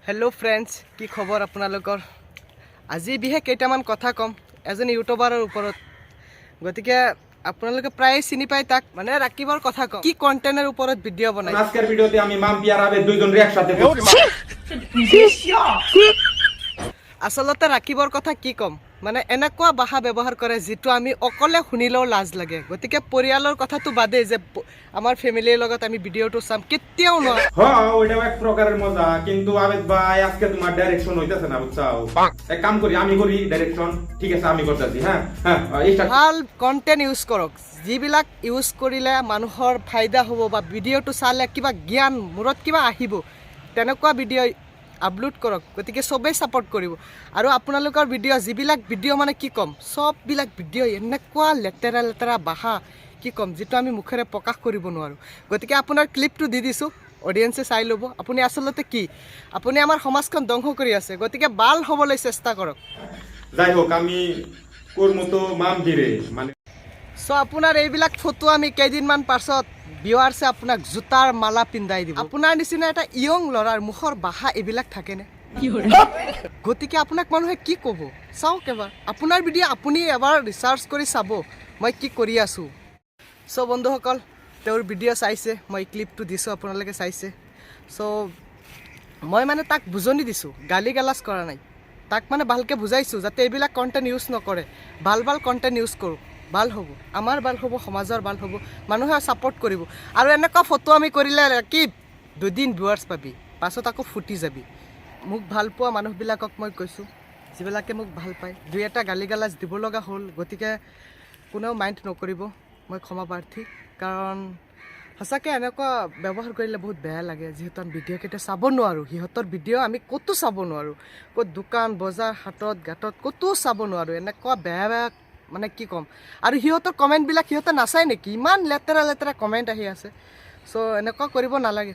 hello friends की खबर आपनालोकर আজি বিহে কেইটামান কথা কম এজন ইউটিউবাৰৰ ওপৰত গতিকে আপোনালোকে প্ৰায় চিনি পায় তাক মানে ৰাকিবৰ কথা কম কি কন্টেন্টৰ ওপৰত ভিডিও বনাই আজকেৰ ভিডিওতে আমি মাম পিয়াৰ আবে দুইজন একসাথে আসলতে ৰাকিবৰ কথা কি কম মানে এনেকুৱা ভাষা ব্যৱহাৰ কৰে যেটো আমি অকলে শুনিলেও লাজ লাগে গতিকে পৰিয়ালৰ কথাটো বাদে যে আমার ফ্যামিলির লগত আমি ভিডিওটো চাম কেতিয়াও ন হ্যাঁ ওইটা এক প্রকারের মজা কিন্তু আবেদ ভাই আজকে তোমার ডাইরেকশন হইতাছে না বুঝছাও এক কাম করি আমি করি ডাইরেকশন ঠিক আছে আমি করতেছি হ্যাঁ ভাল কন্টেন্ট ইউজ কৰক যিবিলাক ইউজ কৰিলে মানুহৰ ফায়দা হ'ব বা ভিডিওটো চালে কিবা জ্ঞান মূৰত কিবা আহিব তেনেকুৱা ভিডিও আপলোড কৰক গতিকে সবেই সাপোৰ্ট কৰিব আৰু আপোনালোকৰ ভিডিও যিবিলাক ভিডিও মানে কি কম সববিলাক ভিডিও এনেকুৱা লেতেৰা লেতেৰা ভাষা কি কম যেটো আমি মুখেৰে প্ৰকাশ কৰিব নোৱাৰো গতিকে আপোনাৰ ক্লিপটো দি দিছো অডিয়েন্সে চাই ল'ব আপুনি আসলতে কি আপুনি আমাৰ সমাজখন ধ্বংস কৰি আছে গতিকে ভাল হ'বলৈ চেষ্টা কৰক যাই হোক আমি কৰ্মতো মাম দিৰে মানে সো আপোনাৰ এইবিলাক ফটো আমি কেইদিনমান পাছত ভিউয়াৰ্সে আপোনাক জুতাৰ মালা পিন্ধাই দিব আপোনাৰ নিচিনা এটা ইয়ং লৰাৰ মুখৰ ভাষা এইবিলাক থাকেনে গতিকে আপোনাক মানুহে কি ক'ব চাওক এবাৰ আপোনাৰ ভিডিও আপুনি এবাৰ ৰিচাৰ্চ কৰি চাব মই কি কৰি আছো সো বন্ধুসকল তেওঁৰ ভিডিও চাইছে মই ক্লিপটো দিছো আপোনালোকে চাইছে সো মই মানে তাক বুজনি দিছো গালি গালাজ কৰা নাই তাক মানে ভালকে বুজাইছো যাতে এইবিলাক কন্টেন্ট ইউজ নকৰে ভাল ভাল কন্টেন্ট ইউজ কৰো ভাল হ'ব আমাৰ ভাল হ'ব সমাজৰ ভাল হ'ব মানুহে সাপোৰ্ট কৰিব আৰু এনেকুৱা ফটো আমি কৰিলে কি দুদিন ভিউয়াৰ্স পাবি পাছত আকৌ ফুটি যাবি মোক ভাল পোৱা মানুহবিলাকক মই কৈছো যিবিলাকে মোক ভাল পায় দুই এটা গালি গালাজ দিব লগা হ'ল গতিকে কোনেও মাইন্ড নকৰিব মই ক্ষমা প্ৰাৰ্থী কাৰণ সঁচাকৈ এনেকুৱা ব্যৱহাৰ কৰিলে বহুত বেয়া লাগে যেহেতু আমি ভিডিও কেইটা চাব নোৱাৰো সিহঁতৰ ভিডিও আমি ক'তো চাব নোৱাৰো ক'ত দোকান বজাৰ হাটত গাঁতত ক'তো চাব নোৱাৰো এনেকুৱা বেয়া বেয়া মানে কি কম আৰু সিহঁতৰ কমেন্টবিলাক সিহঁতে নাচায় নেকি ইমান লেতেৰা লেতেৰা কমেন্ট আহি আছে সো এনেকুৱা কৰিব নালাগে